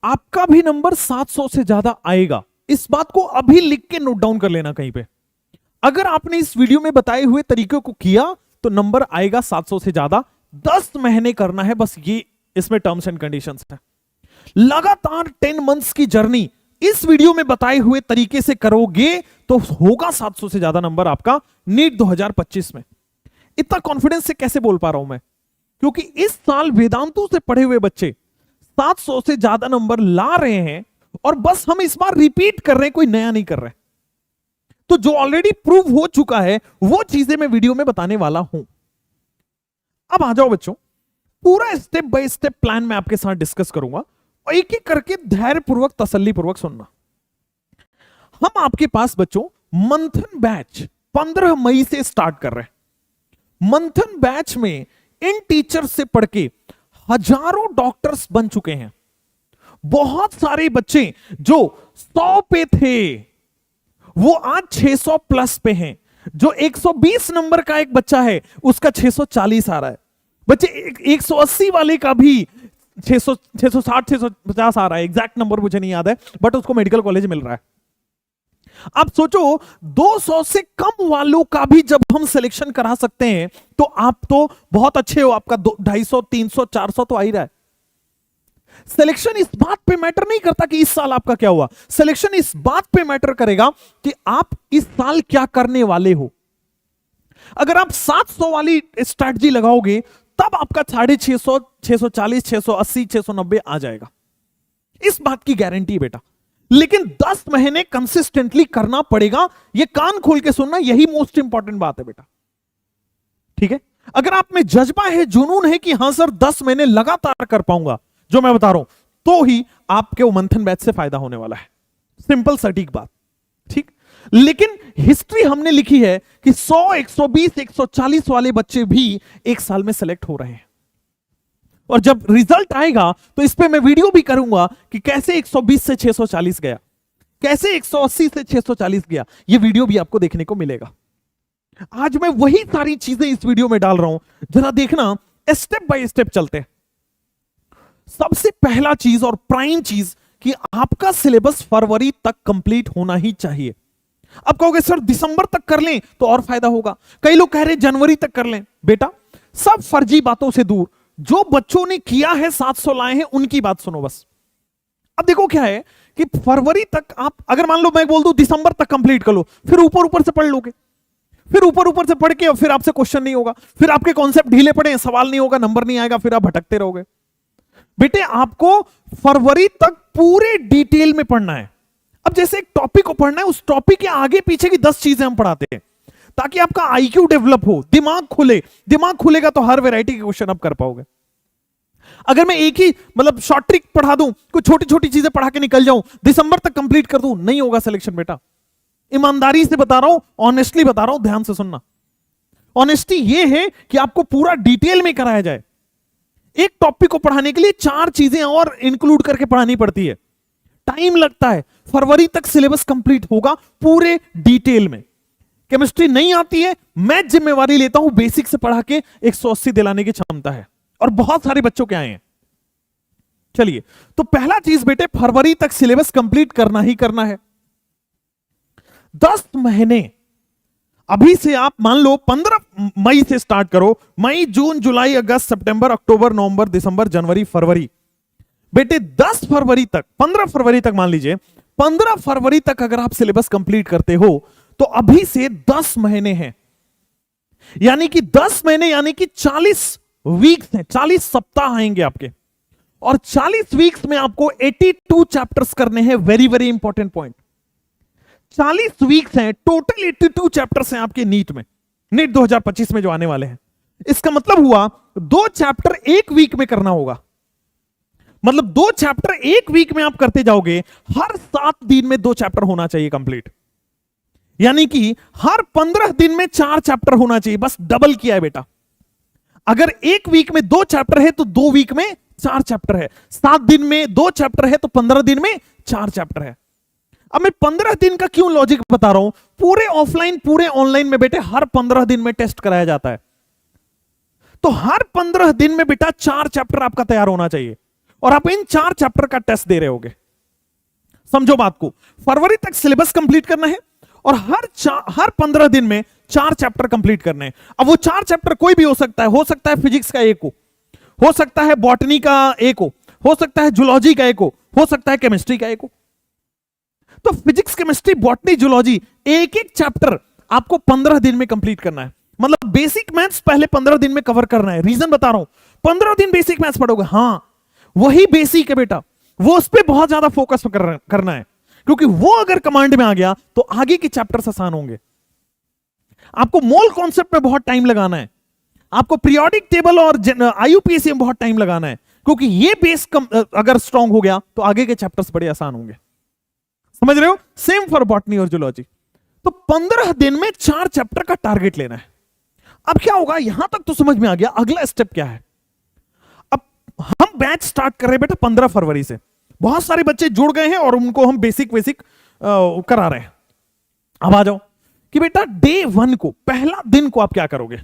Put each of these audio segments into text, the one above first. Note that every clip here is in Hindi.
आपका भी नंबर 700 से ज्यादा आएगा। इस बात को अभी लिख के नोट डाउन कर लेना कहीं पे। अगर आपने इस वीडियो में बताए हुए तरीकों को किया तो नंबर आएगा 700 से ज्यादा। 10 महीने करना है बस, ये इसमें टर्म्स एंड कंडीशंस है। लगातार 10 मंथ्स की जर्नी इस वीडियो में बताए हुए तरीके से करोगे तो होगा 700 से ज्यादा नंबर आपका नीट 2025 में। इतना कॉन्फिडेंस से कैसे बोल पा रहा हूं मैं? क्योंकि इस साल वेदांतों से पढ़े हुए बच्चे 700 से ज्यादा नंबर ला रहे हैं और बस हम इस बार रिपीट कर रहे हैं, कोई नया नहीं कर रहे। तो जो ऑलरेडी प्रूव हो चुका है वो चीजें मैं वीडियो में बताने वाला हूं। अब आ जाओ बच्चों, पूरा स्टेप बाय स्टेप प्लान मैं आपके साथ डिस्कस करूंगा और एक एक करके धैर्यपूर्वक तसल्लीपूर्वक सुनना। हम आपके पास बच्चों मंथन बैच 15 मई से स्टार्ट कर रहे हैं। मंथन बैच में इन टीचर से पढ़ के हजारों डॉक्टर्स बन चुके हैं। बहुत सारे बच्चे जो 100 पे थे वो आज 600 प्लस पे हैं। जो 120 नंबर का एक बच्चा है उसका 640 आ रहा है। बच्चे 180 वाले का भी 660 650 आ रहा है। एग्जैक्ट नंबर मुझे नहीं याद है, बट उसको मेडिकल कॉलेज मिल रहा है। आप सोचो 200 से कम वालों का भी जब हम सिलेक्शन करा सकते हैं तो आप तो बहुत अच्छे हो। आपका 250 300 400 तो आ ही रहा है। सिलेक्शन इस बात पे मैटर नहीं करता कि इस साल आपका क्या हुआ। सिलेक्शन इस बात पे मैटर करेगा कि आप इस साल क्या करने वाले हो। अगर आप 700 वाली स्ट्रैटेजी लगाओगे तब आपका 650 640 680 690 आ जाएगा। इस बात की गारंटी बेटा। लेकिन 10 महीने कंसिस्टेंटली करना पड़ेगा। यह कान खोल के सुनना, यही मोस्ट इंपॉर्टेंट बात है बेटा। ठीक है? अगर आप में जज्बा है, जुनून है कि हां सर 10 महीने लगातार कर पाऊंगा जो मैं बता रहा हूं, तो ही आपके वो मंथन बैच से फायदा होने वाला है। सिंपल सटीक बात। ठीक? लेकिन हिस्ट्री हमने लिखी है कि 100 120 140 वाले बच्चे भी एक साल में सेलेक्ट हो रहे हैं। और जब रिजल्ट आएगा तो इस पे मैं वीडियो भी करूंगा कि कैसे 120 से 640 गया, कैसे 180 से 640 गया। यह वीडियो भी आपको देखने को मिलेगा। आज मैं वही सारी चीजें इस वीडियो में डाल रहा हूं, जरा देखना, स्टेप बाय स्टेप चलते हैं। सबसे पहला चीज और प्राइम चीज कि आपका सिलेबस फरवरी तक कंप्लीट होना ही चाहिए। अब कहोगे सर दिसंबर तक कर लें तो और फायदा होगा। कई लोग कह रहे जनवरी तक कर लें। बेटा सब फर्जी बातों से दूर, जो बच्चों ने किया है 700 लाए हैं उनकी बात सुनो बस। अब देखो क्या है कि फरवरी तक आप, अगर मान लो मैं बोल दूं दिसंबर तक कंप्लीट कर लो, फिर ऊपर ऊपर से पढ़ लोगे, फिर ऊपर ऊपर से पढ़ के फिर आपसे क्वेश्चन नहीं होगा, फिर आपके कॉन्सेप्ट ढीले पड़े, सवाल नहीं होगा, नंबर नहीं आएगा, फिर आप भटकते रहोगे। बेटे आपको फरवरी तक पूरे डिटेल में पढ़ना है। अब जैसे एक टॉपिक को पढ़ना है, उस टॉपिक के आगे पीछे की 10 चीजें हम पढ़ाते हैं ताकि आपका आईक्यू डेवलप हो, दिमाग खुले। दिमाग खुलेगा तो हर वैरायटी के क्वेश्चन आप कर पाओगे। अगर मैं एक ही मतलब शॉर्ट ट्रिक पढ़ा दूं, कुछ छोटी छोटी चीजें पढ़ा के निकल जाऊं, दिसंबर तक कंप्लीट कर दूं, नहीं होगा सिलेक्शन बेटा। ईमानदारी से बता रहा हूं, ऑनेस्टली बता रहा हूं, ध्यान से सुनना। ऑनेस्टी ये है कि आपको पूरा डिटेल में कराया जाए। एक टॉपिक को पढ़ाने के लिए 4 चीजें और इंक्लूड करके पढ़ानी पड़ती है, टाइम लगता है। फरवरी तक सिलेबस कंप्लीट होगा पूरे डिटेल में। केमिस्ट्री नहीं आती है, मैं जिम्मेवारी लेता हूं, बेसिक से पढ़ा के 180 दिलाने की क्षमता है और बहुत सारे बच्चों के आए हैं। चलिए, तो पहला चीज बेटे फरवरी तक सिलेबस कंप्लीट करना ही करना है। 10 महीने अभी से आप मान लो 15 मई से स्टार्ट करो। मई जून जुलाई अगस्त सितंबर अक्टूबर नवंबर दिसंबर जनवरी फरवरी। बेटे 10 फरवरी तक, 15 फरवरी तक मान लीजिए, 15 फरवरी तक अगर आप सिलेबस कंप्लीट करते हो तो अभी से 10 महीने हैं। यानी कि 10 महीने यानी कि 40 वीक्स हैं, 40 सप्ताह आएंगे आपके। और 40 वीक्स में आपको 82 चैप्टर्स करने हैं। Very very important point. 40 weeks हैं, टोटल 82 चैप्टर्स हैं आपके नीट में, नीट 2025 में जो आने वाले हैं। इसका मतलब हुआ 2 चैप्टर 1 वीक में करना होगा। मतलब 2 चैप्टर 1 वीक में आप करते जाओगे। हर 7 दिन में 2 चैप्टर होना चाहिए कंप्लीट। यानी कि हर 15 दिन में 4 चैप्टर होना चाहिए। बस डबल किया है बेटा। अगर 1 वीक में 2 चैप्टर है तो 2 वीक में 4 चैप्टर है। 7 दिन में 2 चैप्टर है तो 15 दिन में 4 चैप्टर है। अब मैं 15 दिन का क्यों लॉजिक बता रहा हूं। पूरे ऑफलाइन पूरे ऑनलाइन में बेटे हर 15 दिन में टेस्ट कराया जाता है। तो हर 15 दिन में बेटा 4 चैप्टर आपका तैयार होना चाहिए। और आप इन 4 चैप्टर का टेस्ट दे रहे होगे। समझो बात को, फरवरी तक सिलेबस कंप्लीट करना है और हर 15 दिन में 4 चैप्टर कंप्लीट करने हैं। अब वो 4 चैप्टर कोई भी हो सकता है फिजिक्स का एक हो सकता है बॉटनी का एक हो सकता है जूलॉजी का एक हो सकता है केमिस्ट्री का एक हो। तो फिजिक्स, केमिस्ट्री, बॉटनी, जूलॉजी एक एक चैप्टर आपको 15 दिन में कंप्लीट करना है। मतलब बेसिक मैथ्स पहले 15 दिन में कवर करना है। रीजन बता रहा हूं, 15 दिन बेसिक मैथ्स पढ़ोगे, हां वही बेसिक है बेटा, वो उस पर बहुत ज्यादा फोकस करना है, क्योंकि वो अगर कमांड में आ गया तो आगे के चैप्टर्स आसान होंगे। आपको मोल कॉन्सेप्ट में बहुत टाइम लगाना है, आपको पीरियोडिक टेबल और आईयूपीएसी में बहुत टाइम लगाना है, क्योंकि ये बेस अगर स्ट्रांग हो गया तो आगे के चैप्टर्स बड़े आसान होंगे। समझ रहे हो? सेम फॉर बॉटनी और जूलॉजी। तो 15 दिन में 4 चैप्टर का टारगेट लेना है। अब क्या होगा, यहां तक तो समझ में आ गया, अगला स्टेप क्या है। अब हम बैच स्टार्ट कर रहे हैं बेटा 15 फरवरी से। बहुत सारे बच्चे जुड़ गए हैं और उनको हम बेसिक करा रहे हैं। अब आ जाओ कि बेटा डे 1 को, पहला दिन को आप क्या करोगे।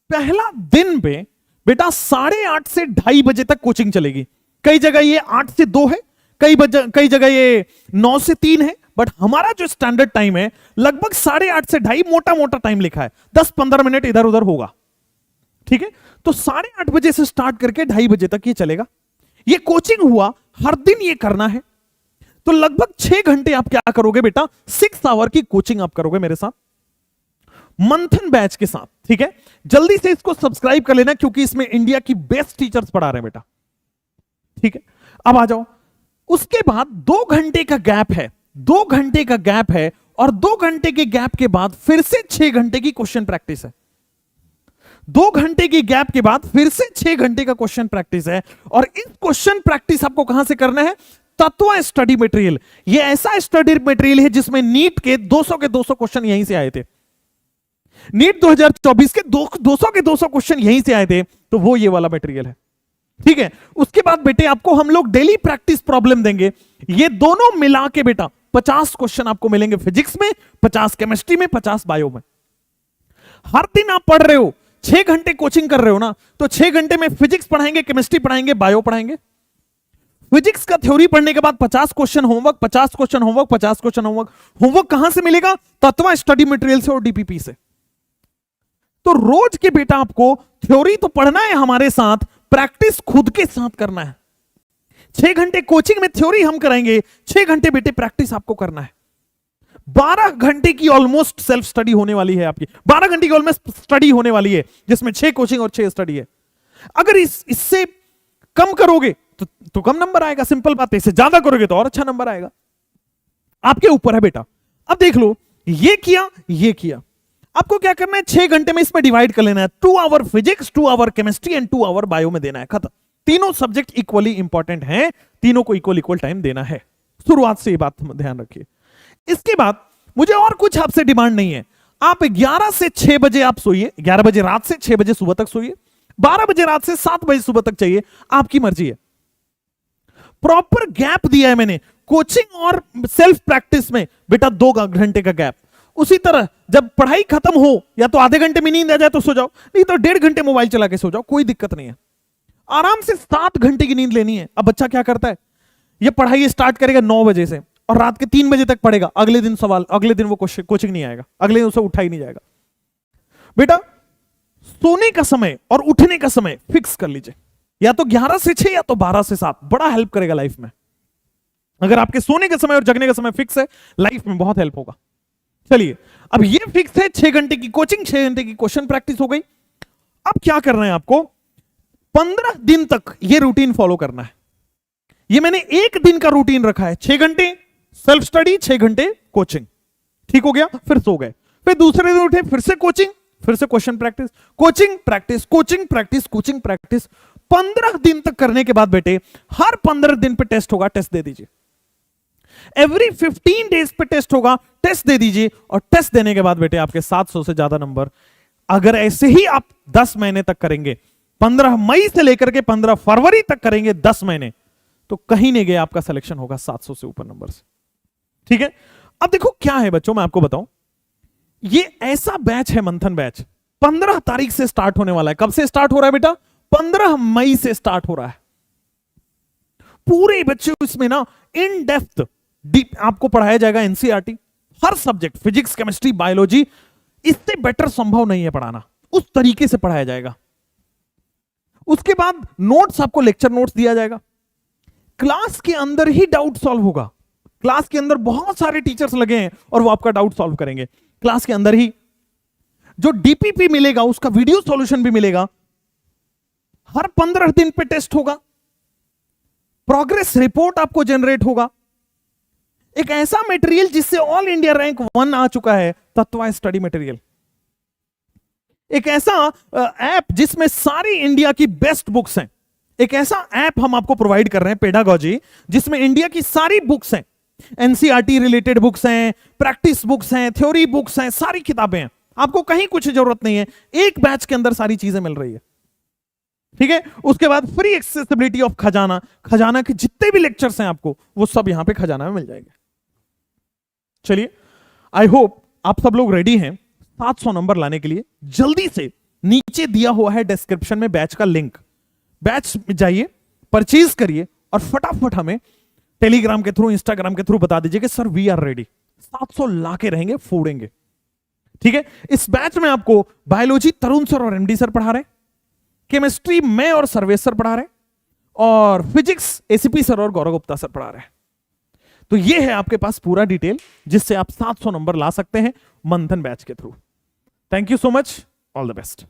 पहला दिन पे बेटा 8:30 से 2:30 बजे तक कोचिंग चलेगी। कई जगह ये 8 से 2 है, कई जगह ये 9 से 3 है, बट हमारा जो स्टैंडर्ड टाइम है लगभग 8:30 से 2:30, मोटा मोटा टाइम लिखा है, 10-15 मिनट इधर उधर होगा। ठीक है, तो 8:30 बजे से स्टार्ट करके 2:30 बजे तक ये चलेगा। ये कोचिंग हुआ, हर दिन ये करना है, तो लगभग 6 घंटे आप क्या करोगे बेटा, 6 आवर की कोचिंग आप करोगे मेरे साथ, मंथन बैच के साथ। ठीक है, जल्दी से इसको सब्सक्राइब कर लेना, क्योंकि इसमें इंडिया की बेस्ट टीचर्स पढ़ा रहे हैं बेटा। ठीक है, अब आ जाओ, उसके बाद 2 घंटे का गैप है, 2 घंटे का गैप है, और 2 घंटे के गैप के बाद फिर से 6 घंटे की क्वेश्चन प्रैक्टिस है। 2 घंटे की गैप के बाद फिर से 6 घंटे का क्वेश्चन प्रैक्टिस है, और इस क्वेश्चन प्रैक्टिस आपको कहां से करना है, तत्व स्टडी मटेरियल। ये ऐसा स्टडी मटेरियल है जिसमें नीट के 200 के 200 क्वेश्चन यहीं से आए थे। नीट 2024 के 200 के 200 क्वेश्चन यहीं से आए थे, तो वो ये वाला मटेरियल है। ठीक है, उसके बाद बेटे आपको हम लोग डेली प्रैक्टिस प्रॉब्लम देंगे। ये दोनों मिला के बेटा 50 क्वेश्चन आपको मिलेंगे, फिजिक्स में 50, केमिस्ट्री में 50, बायो में। हर दिन आप पढ़ रहे हो, 6 घंटे कोचिंग कर रहे हो ना, तो 6 घंटे में फिजिक्स पढ़ाएंगे, केमिस्ट्री पढ़ाएंगे, बायो पढ़ाएंगे। फिजिक्स का थ्योरी पढ़ने के बाद 50 question homework, 50 question homework, 50 question homework. Homework कहां से मिलेगा, तत्व स्टडी मटेरियल से और डीपीपी से। तो रोज के बेटा आपको थ्योरी तो पढ़ना है हमारे साथ, प्रैक्टिस खुद के साथ करना है। 6 घंटे कोचिंग में थ्योरी हम कराएंगे, 6 घंटे बेटे प्रैक्टिस आपको करना है। 12 घंटे की ऑलमोस्ट सेल्फ स्टडी होने वाली है आपकी, 12 घंटे की ऑलमोस्ट स्टडी होने वाली है, जिसमें 6 कोचिंग और 6 स्टडी है। अगर इससे कम करोगे तो कम नंबर आएगा, सिंपल बात है। इससे ज्यादा करोगे तो और अच्छा नंबर आएगा, आपके ऊपर है बेटा। अब देख लो, ये किया, ये किया, आपको क्या करना है, 6 घंटे में इसमें डिवाइड कर लेना है। 2 hour physics, 2 hour chemistry and 2 hour bio में देना है, खत्म। तीनों सब्जेक्ट इक्वली इंपॉर्टेंट हैं, तीनों को इक्वल टाइम देना है। शुरुआत से ये बात ध्यान रखिए। इसके बाद मुझे और कुछ आपसे डिमांड नहीं है। आप 11 से 6 बजे आप सोइए, 11 बजे रात से 6 बजे सुबह तक सोइए, 12 बजे रात से 7 बजे सुबह तक चाहिए, आपकी मर्जी है। प्रॉपर गैप दिया है मैंने कोचिंग और सेल्फ प्रैक्टिस में बेटा, 2 घंटे का गैप। उसी तरह जब पढ़ाई खत्म हो, या तो आधे घंटे में नींद आ जाए तो सो जाओ, नहीं तो 1.5 घंटे मोबाइल चला के सो जाओ, कोई दिक्कत नहीं है। आराम से 7 घंटे की नींद लेनी है। अब बच्चा क्या करता है, ये पढ़ाई स्टार्ट करेगा 9 बजे से और रात के 3 बजे तक पढ़ेगा, अगले दिन वो कोचिंग नहीं आएगा, अगले दिन उसे उठा ही नहीं जाएगा। बेटा सोने का समय और उठने का समय फिक्स कर लीजिए, या तो 11 से 6 या तो 12 से 7, बड़ा हेल्प करेगा लाइफ में। अगर आपके सोने का समय और जगने का समय फिक्स है, लाइफ में बहुत हेल्प होगा। चलिए, अब ये फिक्स है, 6 घंटे की कोचिंग, 6 घंटे की क्वेश्चन प्रैक्टिस हो गई। अब क्या करना है आपको, 15 दिन तक ये रूटीन फॉलो करना है। ये मैंने 1 दिन का रूटीन रखा है, 6 घंटे सेल्फ स्टडी, 6 घंटे कोचिंग। ठीक हो गया, फिर सो गए, फिर दूसरे दिन उठे, फिर से कोचिंग, फिर से question practice, coaching practice, coaching practice, coaching practice. 15 दिन तक करने के बाद बेटे हर 15 दिन पे टेस्ट होगा, टेस्ट दे दीजिए। एवरी 15 डेज पे टेस्ट होगा, टेस्ट दे दीजिए। और टेस्ट देने के बाद बेटे आपके 700 से ज्यादा नंबर, अगर ऐसे ही आप 10 महीने तक करेंगे, 15 मई से लेकर के 15 फरवरी तक करेंगे, 10 महीने, तो कहीं नहीं गए, आपका सिलेक्शन होगा 700 से ऊपर नंबर से। ठीक है, अब देखो क्या है बच्चों, मैं आपको बताऊं, ये ऐसा बैच है, मंथन बैच 15 तारीख से स्टार्ट होने वाला है। कब से स्टार्ट हो रहा है बेटा, 15 मई से स्टार्ट हो रहा है। पूरे बच्चे इसमें ना इन डेप्थ डीप आपको पढ़ाया जाएगा। एनसीईआरटी हर सब्जेक्ट, फिजिक्स, केमिस्ट्री, बायोलॉजी, इससे बेटर संभव नहीं है पढ़ाना, उस तरीके से पढ़ाया जाएगा। उसके बाद नोट्स, आपको लेक्चर नोट्स दिया जाएगा। क्लास के अंदर ही डाउट सॉल्व होगा। क्लास के अंदर बहुत सारे टीचर्स लगे हैं और वो आपका डाउट सॉल्व करेंगे क्लास के अंदर ही। जो डीपीपी मिलेगा उसका वीडियो सॉल्यूशन भी मिलेगा। हर 15 दिन पे टेस्ट होगा। प्रोग्रेस रिपोर्ट आपको जनरेट होगा। एक ऐसा मटेरियल जिससे ऑल इंडिया रैंक 1 आ चुका है, तत्वा स्टडी मटेरियल। एक ऐसा ऐप जिसमें सारी इंडिया की बेस्ट बुक्स हैं। एक ऐसा ऐप हम आपको प्रोवाइड कर रहे हैं, पेडागॉजी, जिसमें इंडिया की सारी बुक्स हैं। एनसीईआरटी रिलेटेड बुक्स हैं, प्रैक्टिस बुक्स हैं, थ्योरी बुक्स हैं, सारी किताबें हैं। आपको कहीं कुछ जरूरत नहीं है, एक बैच के अंदर सारी चीजें मिल रही है। ठीक है। उसके बाद फ्री एक्सेसिबिलिटी ऑफ खजाना। खजाना के जितने भी लेक्चर्स हैं आपको, वो सब यहां पे खजाना में मिल जाएंगे। चलिए, आई होप आप सब लोग रेडी हैं 700 नंबर लाने के लिए। जल्दी से नीचे दिया हुआ है डिस्क्रिप्शन में बैच का लिंक, बैच में जाइए, परचेज करिए और फटाफट हमें टेलीग्राम के थ्रू, इंस्टाग्राम के थ्रू बता दीजिए कि सर वी आर रेडी। 700 लाके रहेंगे, फोड़ेंगे। ठीक है। इस बैच में आपको बायोलॉजी तरुण सर और एमडी सर पढ़ा रहे हैं, केमिस्ट्री मैं और सर्वेश सर पढ़ा रहे हैं, और फिजिक्स एसीपी सर और गौरव गुप्ता सर पढ़ा रहे हैं। तो ये है आपके पास पूरा डिटेल जिससे आप 700 नंबर ला सकते हैं मंथन बैच के through. Thank you so much, all the best.